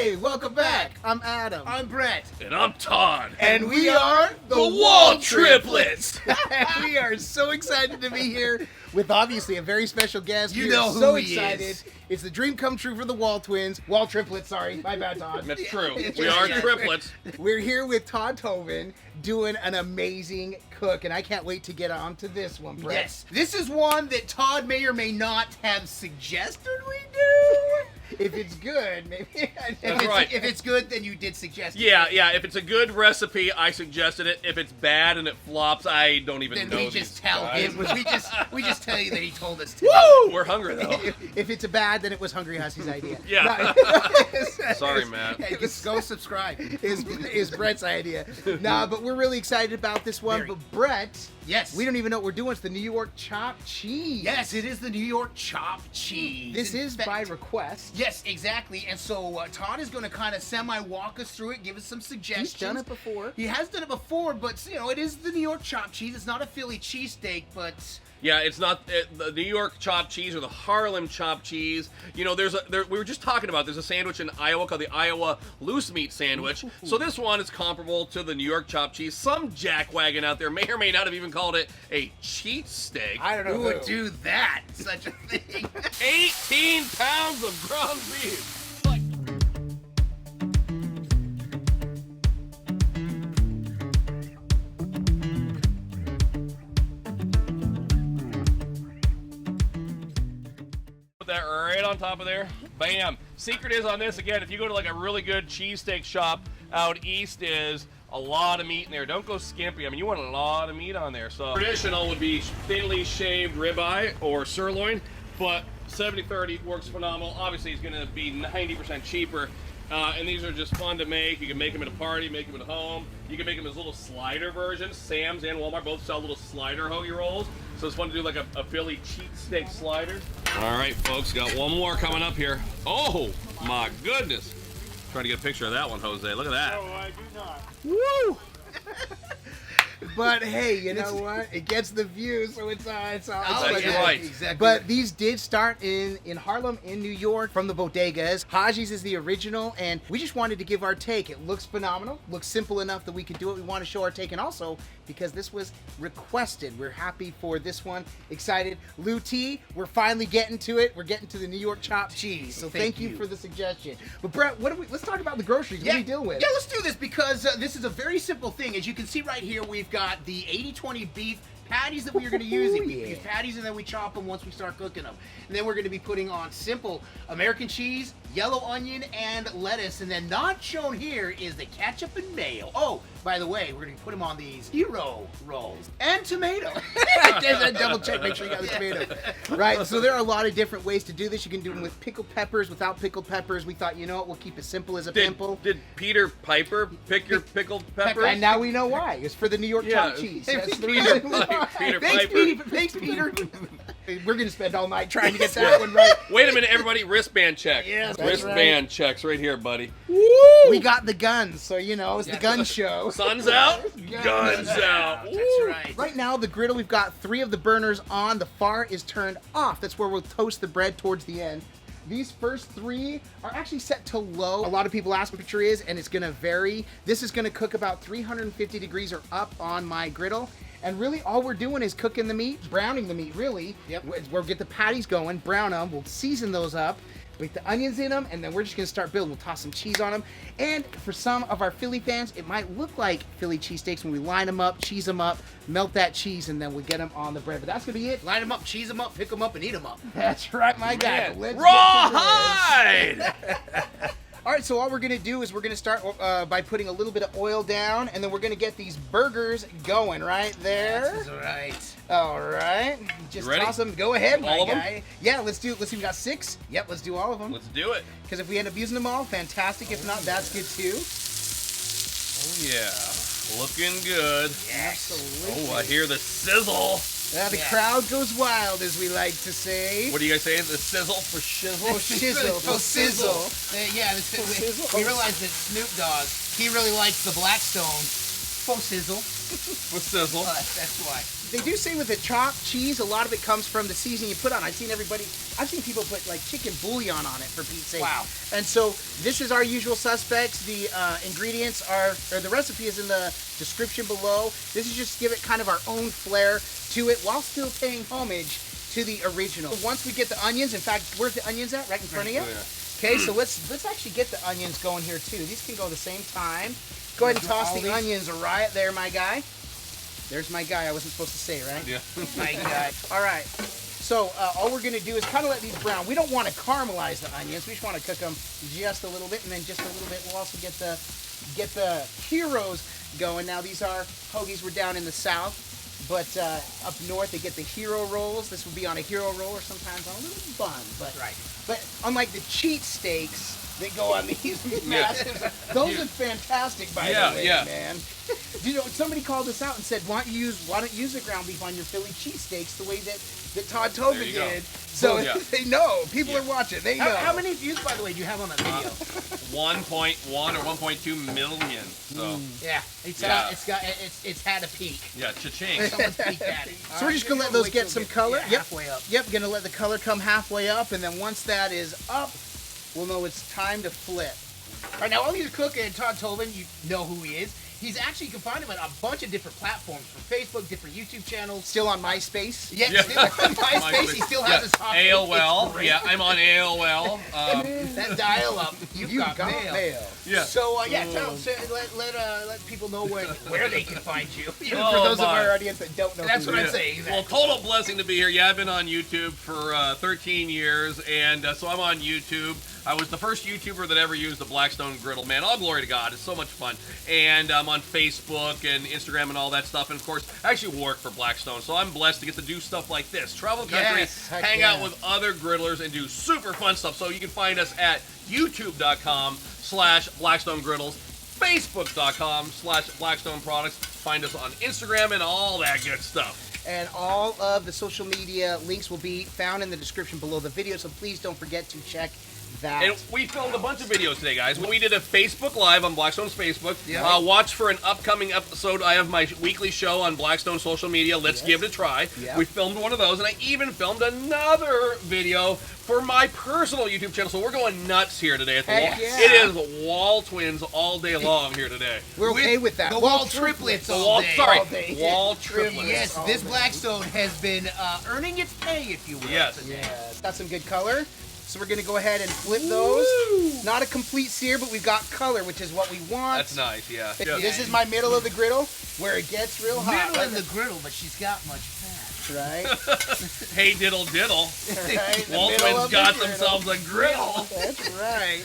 Hey, welcome back. I'm Adam. I'm Brett. And I'm Todd. And we are the Wall Triplets. We are so excited to be here with obviously a very special guest. You We know are who so he excited. is. It's the dream come true for the Wall Twins. Wall Triplets, sorry. My bad, Todd. That's true. It's We are true. triplets. We're here with Todd Tobin doing an amazing cook, and I can't wait to get on to this one, Brett. Yes, this is one that Todd may or may not have suggested we do. If it's good, maybe. That's right. If it's good, then you did suggest it. Yeah. If it's a good recipe, I suggested it. If it's bad and it flops, I don't even Then know. we just tell guys. him. We just tell you that he told us to. Woo! We're hungry though. If it's a bad, then it was Hungry Hussey's idea. Yeah. No, Sorry, Matt. Hey, just go subscribe. is Brett's idea. Nah, but we're really excited about this one. Very. But Brett, Yes. we don't even know what we're doing. It's the New York chopped cheese. Yes, it is the New York chopped cheese. This In is fact- by request. Yes, exactly. And so Todd is going to kind of semi-walk us through it, give us some suggestions. He's done it before. He has done it before, but you know, it is the New York chopped cheese. It's not a Philly cheesesteak, but Yeah, it's not the New York chopped cheese or the Harlem chopped cheese. You know, we were just talking about there's a sandwich in Iowa called the Iowa loose meat sandwich. So this one is comparable to the New York chopped cheese. Some jackwagon out there may or may not have even called it a cheat steak. I don't know who would do that? Such a thing. 18 pounds of ground beef. Put that right on top of there. Bam. Secret is on this, again, if you go to like a really good cheesesteak shop out east, is a lot of meat in there. Don't go skimpy. I mean, you want a lot of meat on there. So traditional would be thinly shaved ribeye or sirloin, but 70-30 works phenomenal. Obviously, it's going to be 90% cheaper. And these are just fun to make. You can make them at a party, make them at home. You can make them as little slider versions. Sam's and Walmart both sell little slider hoagie rolls. So it's fun to do like a Philly cheesesteak slider. All right, folks, got one more coming up here. Oh, my goodness. Trying to get a picture of that one, Jose. Look at that. No, I do not. Woo! But hey, you know what? It gets the views, so it's That's like right. Exactly. But these did start in Harlem, in New York, from the bodegas. Haji's is the original, and we just wanted to give our take. It looks phenomenal, looks simple enough that we could do it. We want to show our take, and also because this was requested, we're happy for this one. Excited. Lou T, we're finally getting to it. We're getting to the New York chopped cheese. So thank you for the suggestion. But Brett, let's talk about the groceries. What are we dealing with? Yeah, let's do this because this is a very simple thing. As you can see right here, we've got the 80-20 beef patties that we are going to use. We use patties and then we chop them once we start cooking them. And then we're going to be putting on simple American cheese, yellow onion, and lettuce. And then not shown here is the ketchup and mayo. Oh, by the way, we're going to put them on these hero rolls. And tomato. Double check, make sure you got the tomato. Right, so there are a lot of different ways to do this. You can do them with pickled peppers, without pickled peppers. We thought, you know what, we'll keep it simple as a pimple. Did Peter Piper pick your pickled peppers? And now we know why. It's for the New York chopped cheese. That's the Peter reason why. Piper. Peter Thanks, Piper. Peter. Thanks, Peter. We're going to spend all night trying to get that one right. Wait a minute, everybody. Wristband check. Yes, that's Wristband checks right here, buddy. We got the guns, so you know, it's the gun show. Sun's out, guns out. That's right. Right now, the griddle, we've got 3 of the burners on. The far is turned off. That's where we'll toast the bread towards the end. These first 3 are actually set to low. A lot of people ask what the temperature is, and it's going to vary. This is going to cook about 350 degrees or up on my griddle. And really, all we're doing is cooking the meat, browning the meat, really. Yep. We'll get the patties going, brown them, we'll season those up, put the onions in them, and then we're just going to start building. We'll toss some cheese on them. And for some of our Philly fans, it might look like Philly cheesesteaks when we line them up, cheese them up, melt that cheese, and then we get them on the bread. But that's going to be it. Line them up, cheese them up, pick them up, and eat them up. That's right, my guy. Man. Let's Rawhide! All right, so all we're going to do is we're going to start by putting a little bit of oil down, and then we're going to get these burgers going right there. That's right. All right. Just ready? toss them. Go ahead, my All of them? guy. Yeah, let's do it. Let's see, we got 6. Yep, let's do all of them. Let's do it. Because if we end up using them all, fantastic. If not, that's good too. Oh, yeah. Looking good. Absolutely. Oh, I hear the sizzle. The crowd goes wild, as we like to say. What do you guys say? The sizzle for shizzle? Shizzle. Oh, sizzle. Yeah, Sizzle. we realized that Snoop Dogg, he really likes the Blackstone Faux sizzle. with sizzle. That's why. They do say with the chopped cheese, a lot of it comes from the seasoning you put on. I've seen people put like chicken bouillon on it, for Pete's sake. Wow. And so this is our usual suspects. The ingredients or the recipe is in the description below. This is just to give it kind of our own flair to it while still paying homage to the original. Once we get the onions, in fact, where's the onions at? Right in front of you? Oh, yeah. Okay, so let's actually get the onions going here too. These can go the same time. Go ahead and toss the onions right there, my guy. There's my guy. I wasn't supposed to say, right? Yeah. My God. All right. So all we're going to do is kind of let these brown. We don't want to caramelize the onions. We just want to cook them just a little bit, and then just a little bit. We'll also get the heroes going. Now these are hoagies. We're down in the south, but up north they get the hero rolls. This would be on a hero roll or sometimes on a little bun. But Right. But unlike the cheat steaks that go on these massive, those are fantastic, by the way, man. You know, somebody called us out and said, why don't you use the ground beef on your Philly cheesesteaks the way that Todd Tobin There you go. did? So Yeah. they know. People are watching. They know. How many views, by the way, do you have on that video? 1.1 or 1.2 million. So Yeah, it's had a peak. yeah, cha-ching. Someone's peaked at it. So we're just gonna let those get some color. Yeah, Yep. halfway up. Yep, gonna let the color come halfway up, and then once that is up, we'll know it's time to flip. All right, now while he's cooking, Todd Tobin, you know who he is. He's actually, you can find him on a bunch of different platforms, from Facebook, different YouTube channels. Still on MySpace. Yeah, Yeah. still on MySpace. He still has his hot AOL. Yeah, I'm on AOL. That dial-up. You've got mail. Yeah. So let people know where they can find you. Even Oh, for those of my. our audience that don't know. That's who what we I'm are. saying. Exactly. Well, total blessing to be here. Yeah, I've been on YouTube for 13 years, and so I'm on YouTube. I was the first YouTuber that ever used the Blackstone Griddle. Man, all glory to God. It's so much fun. And I'm on Facebook and Instagram and all that stuff. And, of course, I actually work for Blackstone, so I'm blessed to get to do stuff like this. Travel the country, Yes, heck hang yeah. out with other griddlers, and do super fun stuff. So you can find us at youtube.com/Blackstone Griddles, Facebook.com/Blackstone Products. Find us on Instagram and all that good stuff. And all of the social media links will be found in the description below the video, so please don't forget to check that. And we filmed a bunch of videos today, guys. We did a Facebook Live on Blackstone's Facebook. Yeah. Watch for an upcoming episode. I have my weekly show on Blackstone social media. Let's give it a try. Yeah. We filmed one of those, and I even filmed another video for my personal YouTube channel. So we're going nuts here today. At the Heck wall. yeah. It is WALTWINS all day long here today. We're okay with that. The wall triplets The all wall, day. sorry, All day. wall triplets. Yes, all this day. Blackstone has been earning its pay, if you will. Yes. today. Yeah, it's got some good color. So we're gonna go ahead and flip those. Not a complete sear, but we've got color, which is what we want. That's nice, yeah. This is my middle of the griddle, where it gets real hot. Middle in the griddle, but she's got much fat. Right? Hey, diddle diddle. Right? The middle WALTWINS of the got griddle. themselves a griddle. That's right.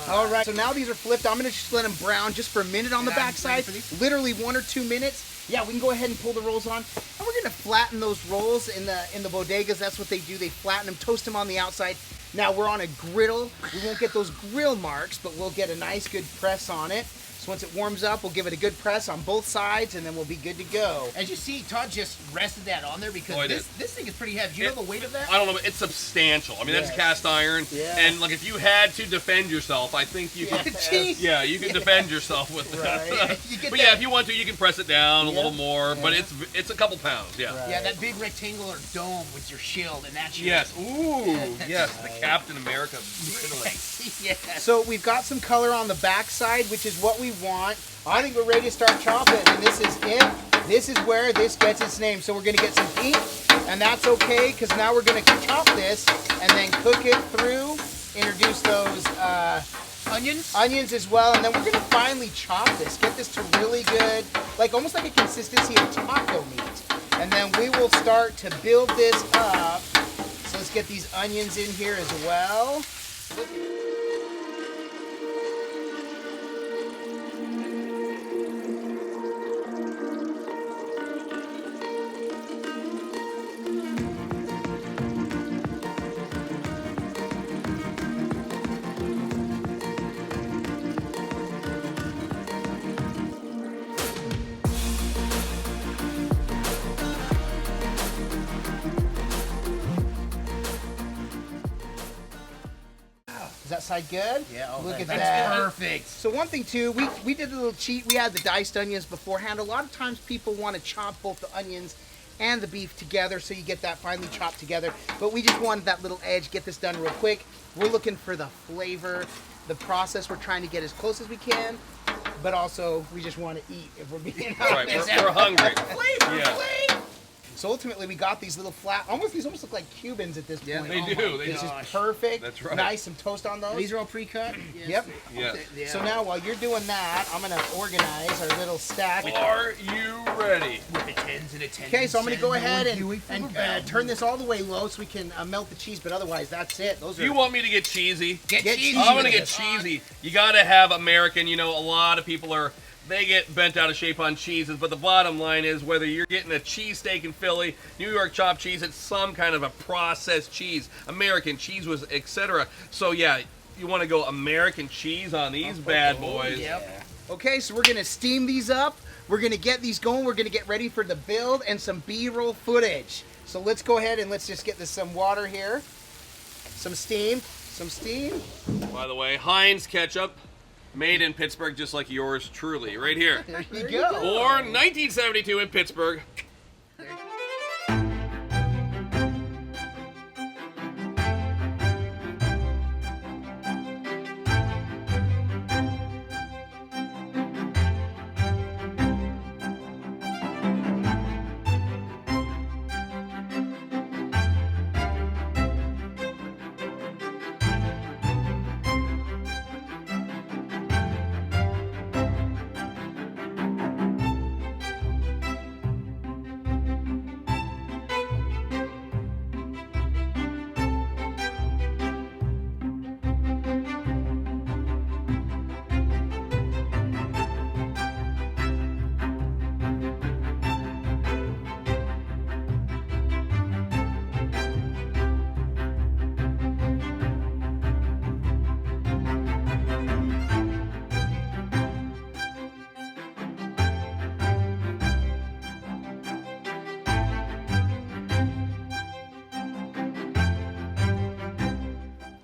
All right, so now these are flipped. I'm gonna just let them brown just for a minute on the And I'm backside, ready for these? literally 1 or 2 minutes. Yeah, we can go ahead and pull the rolls on, and we're gonna flatten those rolls in the bodegas. That's what they do. They flatten them, toast them on the outside. Now we're on a griddle. We won't get those grill marks, but we'll get a nice good press on it. So once it warms up, we'll give it a good press on both sides, and then we'll be good to go. As you see, Todd just rested that on there because Oh, I this thing is pretty heavy. Do you know the weight of that? I don't know, but it's substantial. I mean, that's Yes. cast iron. Yeah. And, like, if you had to defend yourself, I think you could. Jeez. Yeah, you can defend yourself with that. Right. You get But that- yeah, if you want to, you can press it down a Yeah. little more. But Yeah. it's a couple pounds, yeah. Right. Yeah, that big rectangular dome with your shield, and that's your... Yes. Ooh, yes. The Captain America. yeah. So we've got some color on the backside, which is what we want. I think we're ready to start chopping, and this is it. This is where this gets its name. So we're gonna get some heat, and that's okay, because now we're gonna chop this and then cook it through, introduce those onions as well, and then we're gonna finally chop this, get this to really good, like almost like a consistency of taco meat. And then we will start to build this up. So let's get these onions in here as well. Is that side good? Yeah, oh, Look at that's that. perfect. So one thing too, we did a little cheat. We had the diced onions beforehand. A lot of times people want to chop both the onions and the beef together so you get that finely chopped together. But we just wanted that little edge, get this done real quick. We're looking for the flavor, the process. We're trying to get as close as we can, but also we just want to eat if we're being Right, honest. we're hungry. Flavor, Yeah. flavor. So ultimately, we got these little flat, these almost look like Cubans at this Yeah, point. They do. They This do. is perfect. That's right. Nice, some toast on those. These are all pre-cut? Yep. Yes. Yeah. So now, while you're doing that, I'm gonna organize our little stack. Are you ready? with the tens and the tens. Okay, so I'm gonna go ahead and, Huey from and the turn this all the way low so we can melt the cheese. But otherwise, that's it. Those Do are. you want me to get cheesy? Get cheesy. I'm gonna with get this. cheesy. You gotta have American. You know, a lot of people they get bent out of shape on cheeses, but the bottom line is whether you're getting a cheesesteak in Philly, New York chopped cheese, it's some kind of a processed cheese. American cheese was, etc. So yeah, you want to go American cheese on these bad boys. Yep. Okay, so we're gonna steam these up. We're gonna get these going. We're gonna get ready for the build and some B-roll footage. So let's go ahead and let's just get this some water here, some steam. By the way, Heinz ketchup, made in Pittsburgh, just like yours truly, right here. There you go. Or 1972 in Pittsburgh.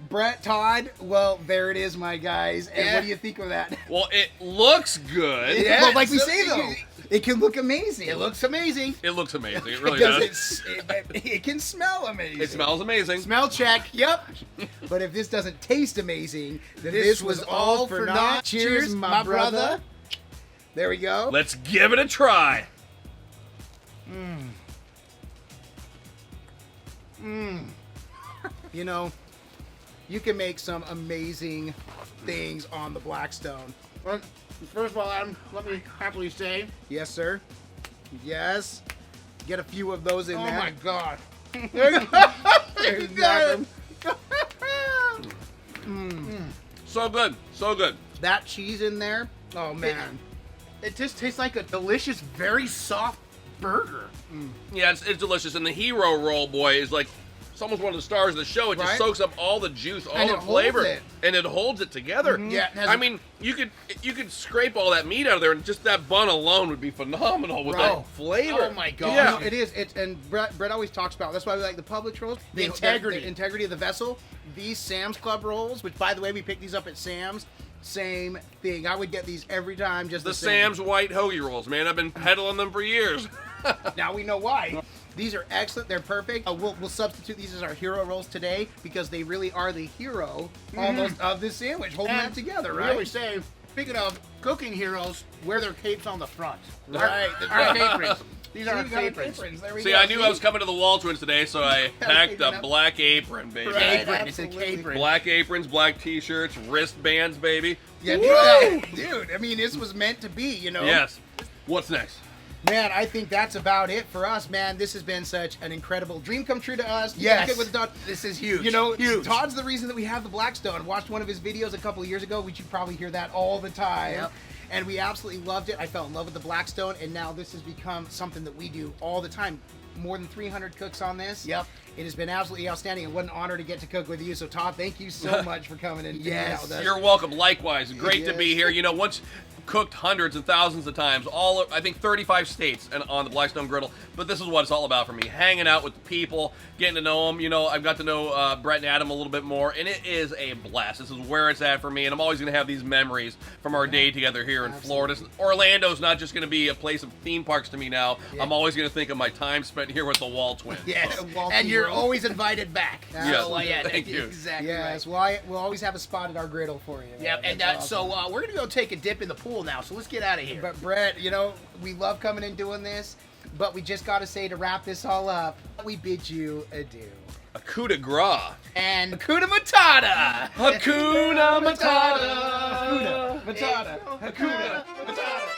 Brett, Todd, well, there it is, my guys. And Yeah. what do you think of that? Well, it looks good. Yeah. Well, like we so- say though, it can look amazing. It looks amazing. It looks amazing. It really because does. it can smell amazing. It smells amazing. Smell check. Yep. But if this doesn't taste amazing, then This this was was all for naught. Cheers, my brother. There we go. Let's give it a try. You know, you can make some amazing things on the Blackstone. Well, first of all, Adam, let me happily say, Yes, sir. Yes. Get a few of those in oh there. my God. There's nothing. So good. So good. That cheese in there. Oh man. It just tastes like a delicious, very soft burger. Yeah, it's delicious. And the hero roll, boy, is like it's almost one of the stars of the show. It just Right? soaks up all the juice, all And the it holds flavor, it. and it holds it together. Yeah, it has I a- mean, you could scrape all that meat out of there, and just that bun alone would be phenomenal with Right. that flavor. Oh my God. Yeah, it is. It's and Brett always talks about. That's why we like the Publix rolls. The integrity. the integrity of the vessel. These Sam's Club rolls, which by the way we picked these up at Sam's. Same thing. I would get these every time. Just The same. Sam's white hoagie rolls, man. I've been peddling them for years. Now we know why. These are excellent. They're perfect. We'll substitute these as our hero rolls today because they really are the hero almost of this sandwich, holding that together, We right? always say, speaking of cooking heroes, wear their capes on the front. Right. Our aprons. These are See, our we got our aprons. aprons. There we See, go. I knew I was coming to the WALTWINS today, so I packed Apron a up. black apron, baby. Right. Apron. It's a Absolutely. apron. Black aprons, black t-shirts, wristbands, baby. Yeah, Woo! dude. I mean, this was meant to be. You know. Yes. What's next? Man, I think that's about it for us, man. This has been such an incredible dream come true to us. Yes. Get with Todd. This is huge. You know, huge. Todd's the reason that we have the Blackstone. Watched one of his videos a couple of years ago, which you probably hear that all the time. Yep. And we absolutely loved it. I fell in love with the Blackstone, and now this has become something that we do all the time. more than 300 cooks on this. Yep. It has been absolutely outstanding, and what an honor to get to cook with you. So, Todd, thank you so much for coming in. Yes. With us. You're welcome. Likewise. Great to be Yes. here. You know, once cooked hundreds and thousands of times, I think 35 states and on the Blackstone Griddle, but this is what it's all about for me. Hanging out with the people, getting to know them. You know, I've got to know Brett and Adam a little bit more, and it is a blast. This is where it's at for me, and I'm always going to have these memories from our day together here in Florida. Orlando's not just going to be a place of theme parks to me now. Yeah. I'm always going to think of my time spent here with the WALTWINS. Yes, Walt and you're World. always invited back. Yes, So, yeah, thank you. Exactly. Yes, Right. we'll always have a spot at our griddle for you. Yeah, and That's so awesome. we're gonna go take a dip in the pool now. So let's get out of here. But Brett, you know, we love coming and doing this, but we just got to say, to wrap this all up, we bid you adieu. A coup de grace. And Hakuna Matata. Hakuna Matata. Matata. Hakuna Matata.